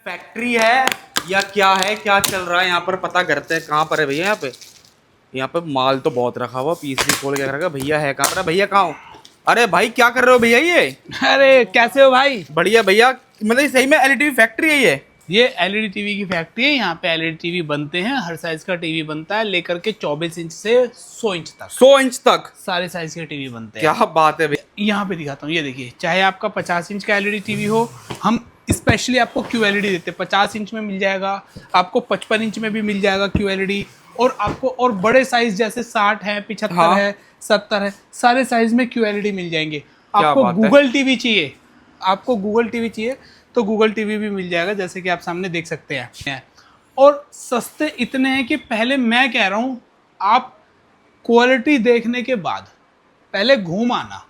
Factory है या क्या है, क्या चल रहा है यहाँ पर पता करते हैं। कहाँ पर है भैया? यहाँ पे माल तो बहुत रखा हुआ, पीस भी खोल के रखा। भैया है कहाँ पर? भैया कहाँ हो? अरे भाई क्या कर रहे हो भैया? ये अरे कैसे हो भाई? बढ़िया भैया, मतलब सही में एलईडी फैक्ट्री है ये? ये एलईडी टीवी की फैक्ट्री है। यहाँ पे एलईडी टीवी बनते हैं, हर साइज का टीवी बनता है, लेकर के 24 इंच से 100 इंच तक 100 इंच तक सारे साइज के टीवी बनते हैं। क्या बात है भैया। यहाँ पे दिखाता हूँ, ये देखिए, चाहे आपका 50 इंच का एलईडी टीवी हो, हम स्पेशली आपको QLED देते हैं। 50 इंच में मिल जाएगा, आपको 55 इंच में भी मिल जाएगा QLED, और आपको और बड़े साइज जैसे 60 है, 75 हाँ। है, 70 है, सारे साइज में QLED मिल जाएंगे। क्या आपको बात है। गूगल टीवी चाहिए, आपको गूगल टीवी चाहिए तो गूगल टीवी भी मिल जाएगा, जैसे कि आप सामने देख सकते हैं। और सस्ते इतने हैं कि पहले मैं कह रहा हूँ, आप क्वालिटी देखने के बाद पहले घूम आना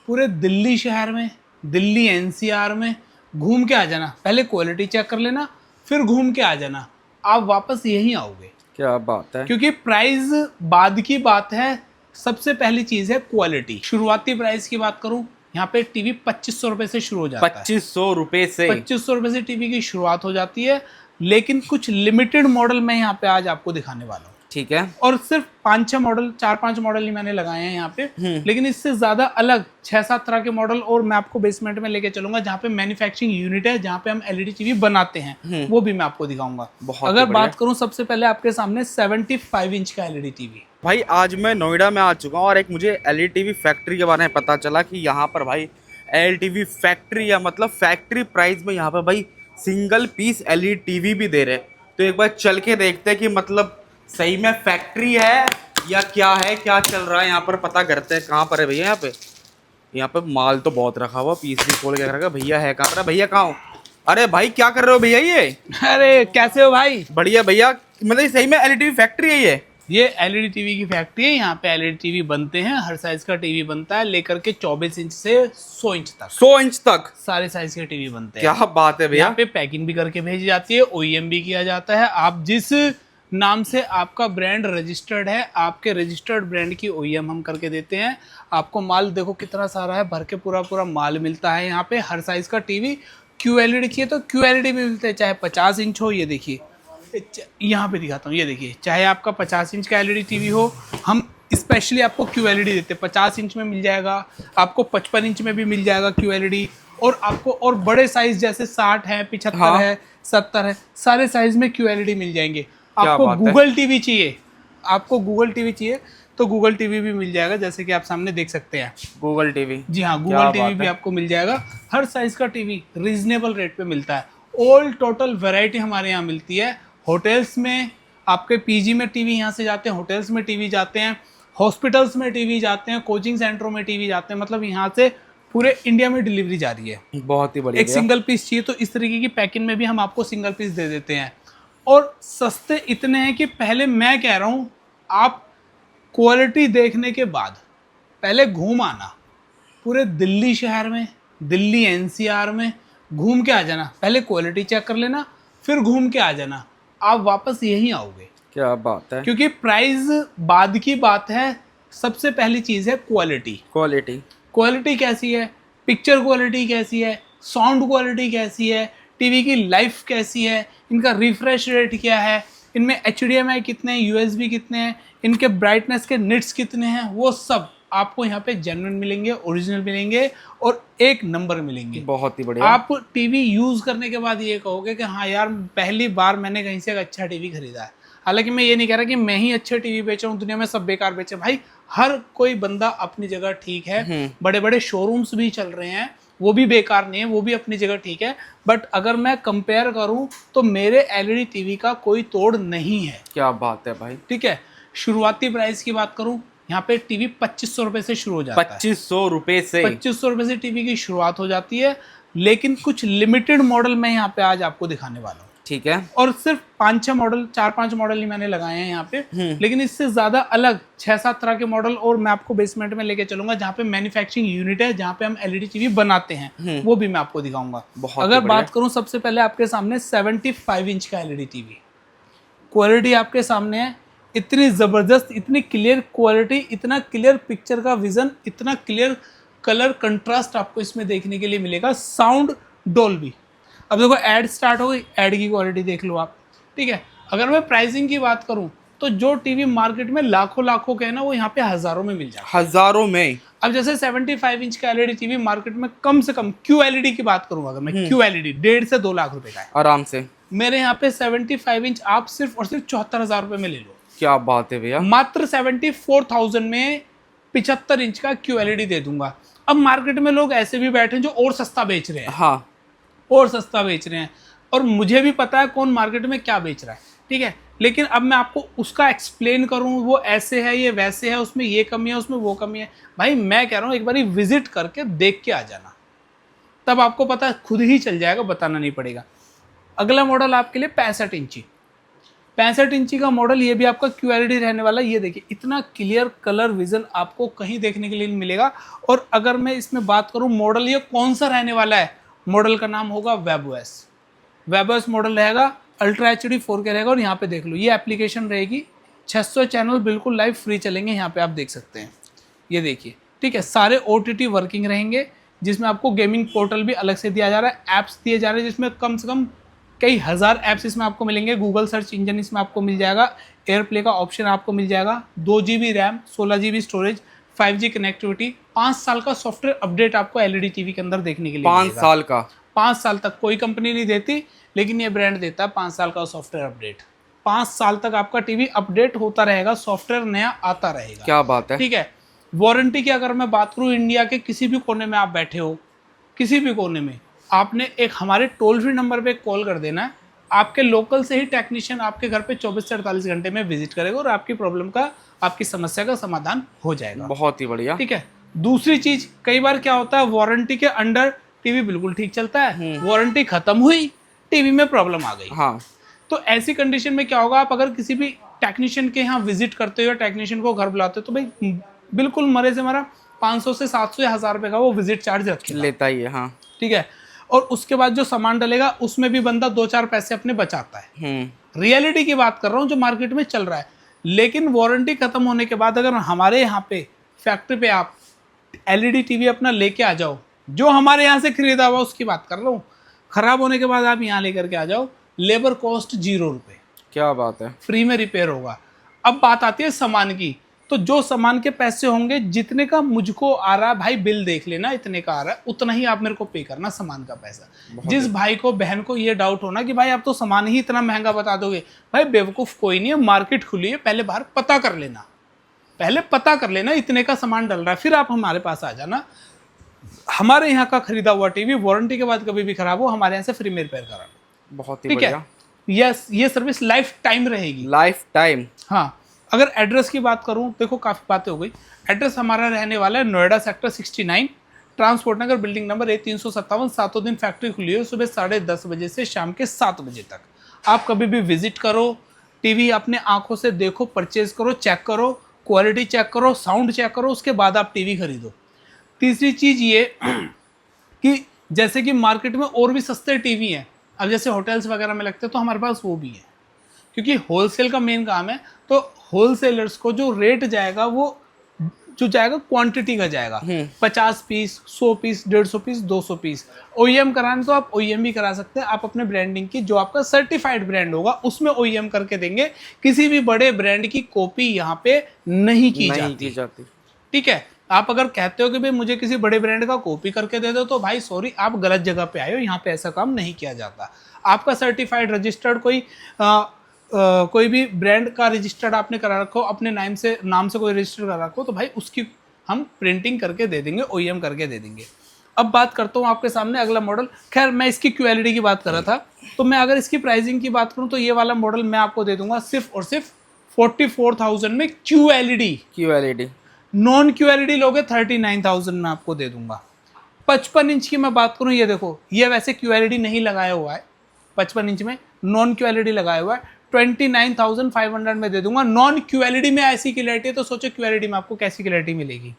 पूरे दिल्ली शहर में, दिल्ली NCR में घूम के आ जाना। पहले क्वालिटी चेक कर लेना, फिर घूम के आ जाना, आप वापस यहीं आओगे। क्या बात है। क्योंकि प्राइस बाद की बात है, सबसे पहली चीज है क्वालिटी। शुरुआती प्राइस की बात करूं, यहाँ पे टीवी 2500 रुपए से शुरू हो जाता है। 2500 रुपए से? 2500 रुपए से टीवी की शुरुआत हो जाती है, लेकिन कुछ लिमिटेड मॉडल मैं यहाँ पे आज आपको दिखाने वाला हूँ। ठीक है। और सिर्फ 5-6 मॉडल, 4-5 मॉडल ही मैंने लगाए हैं यहाँ पे, लेकिन इससे ज्यादा अलग 6-7 तरह के मॉडल और मैं आपको बेसमेंट में लेके चलूंगा, जहाँ पे मैन्युफैक्चरिंग यूनिट है, जहाँ पे हम एलईडी टीवी बनाते हैं, वो भी मैं आपको दिखाऊंगा। अगर बात करूँ, सबसे पहले आपके सामने 75 इंच का एलईडी टीवी। भाई आज मैं नोएडा में आ चुका हूँ और एक मुझे एलईडी टीवी फैक्ट्री के बारे में पता चला कि यहाँ पर भाई एलईडी टीवी फैक्ट्री, या मतलब फैक्ट्री प्राइस में यहाँ पर भाई सिंगल पीस एलईडी टीवी भी दे रहे। तो एक बार चल के देखते हैं कि मतलब सही में फैक्ट्री है या क्या है, क्या चल रहा है यहाँ पर पता करते हैं। कहाँ पर है भैया? यहाँ पे माल तो बहुत रखा हुआ, पीस भी खोल के रखा। भैया है कहाँ पर? भैया कहाँ हो? अरे भाई क्या कर रहे हो भैया? ये अरे कैसे हो भाई? बढ़िया भैया, मतलब सही में एलईडी टीवी फैक्ट्री है ये एलईडी टीवी की फैक्ट्री है। यहाँ पे एलईडी टीवी बनते हैं, हर साइज का टीवी बनता है, लेकर के 24 इंच से 100 इंच तक 100 इंच तक सारे साइज के टीवी बनते हैं। क्या बात है भैया। यहाँ पे पैकिंग भी करके भेजी जाती है, OEM भी किया जाता है। आप जिस नाम से आपका ब्रांड रजिस्टर्ड है, आपके रजिस्टर्ड ब्रांड की OEM हम करके देते हैं। आपको माल देखो कितना सारा है, भर के पूरा पूरा माल मिलता है यहाँ पे। हर साइज का टीवी, QLED चाहिए तो QLED भी मिलते हैं, चाहे 50 इंच हो। ये देखिए, यहाँ पे दिखाता हूँ, ये देखिए, चाहे आपका 50 इंच का एलईडी टीवी हो, हम स्पेशली आपको QLED देते हैं। 50 इंच में मिल जाएगा, आपको 55 इंच में भी मिल जाएगा QLED, और आपको और बड़े साइज जैसे 60 है, 75 है, 70 है, सारे साइज में QLED मिल जाएंगे। आपको गूगल टीवी चाहिए, आपको गूगल टीवी चाहिए तो गूगल टीवी भी मिल जाएगा, जैसे कि आप सामने देख सकते हैं। Google TV? जी हाँ, गूगल टीवी भी आपको मिल जाएगा। हर साइज का टीवी रीजनेबल रेट पे मिलता है। ऑल टोटल वैरायटी हमारे यहाँ मिलती है। होटल्स में आपके PG में टीवी यहाँ से जाते हैं, होटल्स में टीवी जाते हैं, हॉस्पिटल्स में टीवी जाते हैं, कोचिंग सेंटरों में टीवी जाते हैं। मतलब यहाँ से पूरे इंडिया में डिलीवरी जा रही है। बहुत ही बढ़िया। एक सिंगल पीस चाहिए तो इस तरीके की पैकिंग में भी हम आपको सिंगल पीस दे देते हैं। और सस्ते इतने हैं कि पहले मैं कह रहा हूँ, आप क्वालिटी देखने के बाद पहले घूम आना पूरे दिल्ली शहर में, दिल्ली NCR में घूम के आ जाना। पहले क्वालिटी चेक कर लेना, फिर घूम के आ जाना, आप वापस यहीं आओगे। क्या बात है। क्योंकि प्राइस बाद की बात है, सबसे पहली चीज है क्वालिटी। क्वालिटी कैसी है, पिक्चर क्वालिटी कैसी है, साउंड क्वालिटी कैसी है, टीवी की लाइफ कैसी है, इनका रिफ्रेश रेट क्या है, इनमें HDMI कितने हैं, USB कितने हैं, इनके ब्राइटनेस के निट्स कितने हैं, वो सब आपको यहाँ पे जेन्युइन मिलेंगे, ओरिजिनल मिलेंगे और एक नंबर मिलेंगे। बहुत ही बढ़िया। आप टीवी यूज करने के बाद ये कहोगे कि हाँ यार, पहली बार मैंने कहीं से एक अच्छा टीवी खरीदा है। हालांकि मैं ये नहीं कह रहा कि मैं ही अच्छे टीवी बेच रहा हूँ, दुनिया में सब बेकार बेचे। भाई हर कोई बंदा अपनी जगह ठीक है। बड़े बड़े शोरूम्स भी चल रहे हैं, वो भी बेकार नहीं है, वो भी अपनी जगह ठीक है। बट अगर मैं कंपेयर करूं तो मेरे एलईडी टीवी का कोई तोड़ नहीं है। क्या बात है भाई। ठीक है, शुरुआती प्राइस की बात करूं, यहाँ पे टीवी 2500 रुपए से शुरू हो जाता है। 2500 रुपए से? 2500 रुपए से टीवी की शुरुआत हो जाती है, लेकिन कुछ लिमिटेड मॉडल मैं यहाँ पे आज आपको दिखाने वाला हूँ। ठीक है। और सिर्फ 5-6 मॉडल, 4-5 मॉडल ही मैंने लगाए हैं यहाँ पे, लेकिन इससे ज्यादा अलग 6-7 तरह के मॉडल और मैं आपको बेसमेंट में लेके चलूंगा, जहाँ पे मैन्युफैक्चरिंग यूनिट है, जहाँ पे हम एलईडी टीवी बनाते हैं, वो भी मैं आपको दिखाऊंगा। अगर बात करूँ, सबसे पहले आपके सामने 75 इंच का एलईडी टीवी, क्वालिटी आपके सामने है। इतनी जबरदस्त, इतनी क्लियर क्वालिटी, इतना क्लियर पिक्चर का विजन, इतना क्लियर कलर कंट्रास्ट आपको इसमें देखने के लिए मिलेगा। साउंड डोल्बी, अब देखो ऐड स्टार्ट हो गई, ऐड की क्वालिटी देख लो आप, ठीक है। अगर मैं प्राइसिंग की बात करूं तो जो टीवी मार्केट में लाखों लाखों के है ना, वो यहाँ पे हजारों में मिल जाता है। हजारों में। अब जैसे 75 इंच का एलईडी टीवी मार्केट में कम से कम क्यू एलईडी की बात करूं, अगर मैं क्यू एलईडी 1.5 से 2 लाख रुपए का है आराम से। मेरे यहाँ पे 75 इंच आप सिर्फ और सिर्फ 74,000 रुपए में ले लो। क्या बात है भैया। मात्र 74,000 में 75 इंच का क्यू एलईडी दे दूंगा। अब मार्केट में लोग ऐसे भी बैठे हैं जो और सस्ता बेच रहे हैं, हाँ, और सस्ता बेच रहे हैं, और मुझे भी पता है कौन मार्केट में क्या बेच रहा है, ठीक है। लेकिन अब मैं आपको उसका एक्सप्लेन करूं, वो ऐसे है, ये वैसे है, उसमें ये कमी है, उसमें वो कमी है, भाई मैं कह रहा हूं एक बार विजिट करके देख के आ जाना, तब आपको पता खुद ही चल जाएगा, बताना नहीं पड़ेगा। अगला मॉडल आपके लिए 65 इंची, 65 इंची का मॉडल, ये भी आपका क्यूएलईडी रहने वाला है। ये देखिए इतना क्लियर कलर विजन आपको कहीं देखने के लिए नहीं मिलेगा। और अगर मैं इसमें बात करूं मॉडल ये कौन सा रहने वाला है, मॉडल का नाम होगा वेबओएस। वेबओएस मॉडल रहेगा, अल्ट्रा एचडी 4K रहेगा। और यहाँ पे देख लो ये एप्लीकेशन रहेगी, 600 चैनल बिल्कुल लाइव फ्री चलेंगे, यहाँ पे आप देख सकते हैं, ये देखिए, ठीक है। सारे OTT वर्किंग रहेंगे, जिसमें आपको गेमिंग पोर्टल भी अलग से दिया जा रहा है, ऐप्स दिए जा रहे हैं जिसमें कम से कम कई हज़ार ऐप्स इसमें आपको मिलेंगे। गूगल सर्च इंजन इसमें आपको मिल जाएगा, एयरप्ले का ऑप्शन आपको मिल जाएगा, 2 GB RAM, 16 GB storage, 5G connectivity, 5 साल का सॉफ्टवेयर अपडेट आपको एलईडी टीवी के अंदर देखने के लिए 5 मिलेगा। साल का, 5 साल तक कोई कंपनी नहीं देती, लेकिन ये ब्रांड देता है 5 साल का सॉफ्टवेयर अपडेट। 5 साल तक आपका टीवी अपडेट होता रहेगा, सॉफ्टवेयर नया आता रहेगा। क्या बात है, ठीक है। वारंटी की अगर मैं बात करूँ, इंडिया के किसी भी कोने में आप बैठे हो, किसी भी कोने में, आपने एक हमारे टोल फ्री नंबर पे कॉल कर देना है, आपके लोकल से ही टेक्नीशियन आपके घर पे 24 से 48 घंटे में विजिट करेगा और आपकी प्रॉब्लम का, आपकी समस्या का समाधान हो जाएगा। बहुत ही बढ़िया। ठीक है। दूसरी चीज, कई बार क्या होता है, वारंटी के अंडर टीवी बिल्कुल ठीक चलता है, वारंटी खत्म हुई, टीवी में प्रॉब्लम आ गई। हाँ, तो ऐसी कंडीशन में क्या होगा, आप अगर किसी भी टेक्नीशियन के यहाँ विजिट करते हो या टेक्नीशियन को घर बुलाते हो, तो भाई बिल्कुल मरे से मरा 500 से 700 या 1000 रुपए का वो विजिट चार्ज रखेगा, लेता ही है। हाँ, ठीक है। और उसके बाद जो सामान डलेगा उसमें भी बंदा 2-4 पैसे अपने बचाता है। रियलिटी की बात कर रहा हूँ जो मार्केट में चल रहा है। लेकिन वारंटी खत्म होने के बाद अगर हमारे यहाँ पे फैक्ट्री पे आप एलईडी टीवी अपना लेके आ जाओ, जो हमारे यहाँ से खरीदा हुआ उसकी बात कर रहा हूँ, खराब होने के बाद आप यहाँ लेकर के आ जाओ, लेबर कॉस्ट 0 रुपये, क्या बात है, फ्री में रिपेयर होगा। अब बात आती है सामान की, तो जो सामान के पैसे होंगे, जितने का मुझको आ रहा है भाई, बिल देख लेना, इतने का आ रहा है, उतना ही आप मेरे को पे करना सामान का पैसा। जिस भाई को, बहन को ये डाउट होना कि भाई आप तो सामान ही इतना महंगा बता दोगे, भाई बेवकूफ़ कोई नहीं है, मार्केट खुली है, पहले बाहर पता कर लेना, पहले पता कर लेना इतने का सामान डल रहा है, फिर आप हमारे पास आ जाना। हमारे यहाँ का खरीदा हुआ टीवी वारंटी के बाद कभी भी खराब हो, हमारे यहाँ से फ्री में रिपेयर करा। बहुत ही ठीक है। बढ़िया। यस, ये सर्विस लाइफ टाइम रहेगी, लाइफ टाइम। हाँ। अगर एड्रेस की बात करूं, देखो काफ़ी बातें हो गई। एड्रेस हमारा रहने वाला है नोएडा सेक्टर 69, ट्रांसपोर्ट नगर, बिल्डिंग नंबर A357। सातों दिन फैक्ट्री खुली है, सुबह 10:30 बजे से शाम के 7 बजे तक। आप कभी भी विजिट करो, टीवी अपने आंखों से देखो, परचेज करो, चेक करो, क्वालिटी चेक करो, साउंड चेक करो, उसके बाद आप टीवी खरीदो। तीसरी चीज़ ये कि जैसे कि मार्केट में और भी सस्ते टीवी हैं, अब जैसे होटल्स वगैरह में लगते हैं, तो हमारे पास वो भी है, क्योंकि होलसेल का मेन काम है। तो होलसेलर्स को जो रेट जाएगा, वो जो जाएगा क्वांटिटी का जाएगा, 50 piece, 100 piece, 150 piece, 200 piece. OEM कराने तो आप OEM भी करा सकते हैं, आप अपने ब्रांडिंग की, जो आपका सर्टिफाइड ब्रांड होगा उसमें OEM करके देंगे। किसी भी बड़े ब्रांड की कॉपी यहाँ पे नहीं की जाती। ठीक है। आप अगर कहते हो कि भाई मुझे किसी बड़े ब्रांड का कॉपी करके दे दो, तो भाई सॉरी, आप गलत जगह पे आए हो, यहाँ पे ऐसा काम नहीं किया जाता। आपका सर्टिफाइड रजिस्टर्ड कोई भी ब्रांड का रजिस्टर्ड आपने करा रखो, अपने नाम से कोई रजिस्टर करा रखो, तो भाई उसकी हम प्रिंटिंग करके दे देंगे, OEM करके दे देंगे। अब बात करता हूँ आपके सामने अगला मॉडल। खैर, मैं इसकी क्वालिटी की बात कर रहा था, तो मैं अगर इसकी प्राइसिंग की बात करूँ तो ये वाला मॉडल मैं आपको दे दूंगा सिर्फ और सिर्फ 44,000 में QLED। नॉन QLED लोगे 39,000 में आपको दे दूंगा। 55 इंच की मैं बात करूं, ये देखो, ये वैसे QLED नहीं लगाया हुआ है, 55 इंच में नॉन QLED लगाया हुआ है, 29,500 में दे दूंगा। नॉन QLED में ऐसी क्लैरिटी है, तो सोचो QLED में आपको कैसी क्लैरिटी मिलेगी।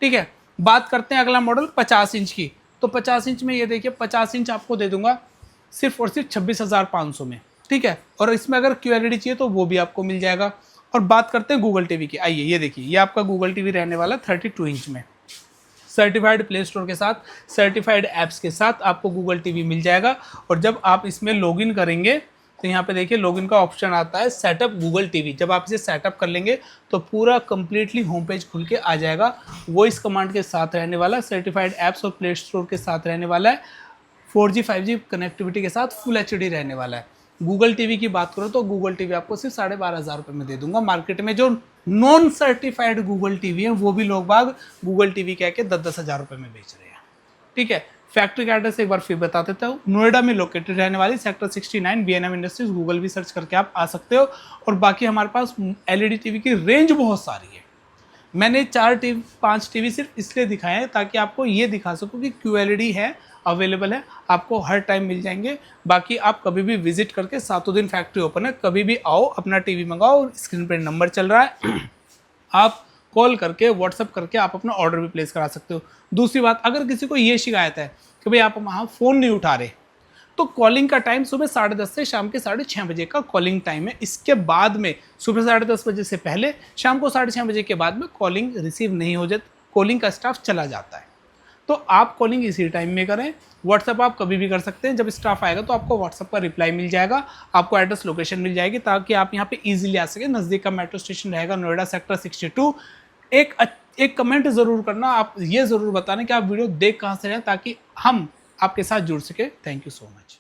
ठीक है। बात करते हैं अगला मॉडल 50 इंच की। तो 50 इंच में ये देखिए, 50 इंच आपको दे दूंगा सिर्फ और सिर्फ 26,500 में। ठीक है। और इसमें अगर QLED चाहिए तो वो भी आपको मिल जाएगा। और बात करते हैं गूगल टीवी की। आइए, ये देखिए, ये आपका गूगल टीवी रहने वाला 32 इंच में, सर्टिफाइड प्ले स्टोर के साथ, सर्टिफाइड ऐप्स के साथ आपको गूगल टीवी मिल जाएगा। और जब आप इसमें लॉगिन करेंगे तो यहाँ पे देखिए लॉगिन का ऑप्शन आता है सेटअप गूगल टीवी। जब आप इसे सेटअप कर लेंगे तो पूरा कंप्लीटली होम पेज खुल के आ जाएगा। वॉइस कमांड के साथ रहने वाला है, सर्टिफाइड ऐप्स और प्ले स्टोर के साथ रहने वाला है, 4G 5G कनेक्टिविटी के साथ फुल HD रहने वाला है। गूगल टीवी की बात करो तो गूगल टीवी आपको सिर्फ 12,500 रुपये में दे दूंगा। मार्केट में जो नॉन सर्टिफाइड गूगल टीवी है वो भी लोग बाग गूगल टीवी कह के 10-10 हज़ार रुपये में बेच रहे हैं। ठीक है, फैक्ट्री का एड्रेस एक बार फिर बता देता हूँ। नोएडा में लोकेटेड रहने वाली सेक्टर 69 B&M इंडस्ट्रीज, गूगल भी सर्च करके आप आ सकते हो। और बाकी हमारे पास LED टीवी की रेंज बहुत सारी है। मैंने 5 टीवी सिर्फ इसलिए दिखाए हैं ताकि आपको ये दिखा सकूँ कि QLED है, अवेलेबल है, आपको हर टाइम मिल जाएंगे। बाकी आप कभी भी विजिट करके, 7 दिन फैक्ट्री ओपन है, कभी भी आओ, अपना टीवी मंगाओ। स्क्रीन पर नंबर चल रहा है, आप कॉल करके, व्हाट्सअप करके आप अपना ऑर्डर भी प्लेस करा सकते हो। दूसरी बात, अगर किसी को ये शिकायत है कि भाई आप वहाँ फ़ोन नहीं उठा रहे, तो कॉलिंग का टाइम सुबह 10:30 से शाम के 6:30 बजे का कॉलिंग टाइम है। इसके बाद में सुबह 10:30 बजे से पहले शाम को 6:30 बजे के बाद में कॉलिंग रिसीव नहीं हो जाती, कॉलिंग का स्टाफ चला जाता है। तो आप कॉलिंग इसी टाइम में करें। व्हाट्सअप आप कभी भी कर सकते हैं। जब स्टाफ आएगा तो आपको व्हाट्सअप का रिप्लाई मिल जाएगा, आपको एड्रेस लोकेशन मिल जाएगी ताकि आप यहाँ पे इजीली आ सके। नज़दीक का मेट्रो स्टेशन रहेगा नोएडा सेक्टर 62। एक कमेंट ज़रूर करना, आप ये ज़रूर बताना कि आप वीडियो देख कहाँ से रहे हैं ताकि हम आपके साथ जुड़ सके। Thank you so much.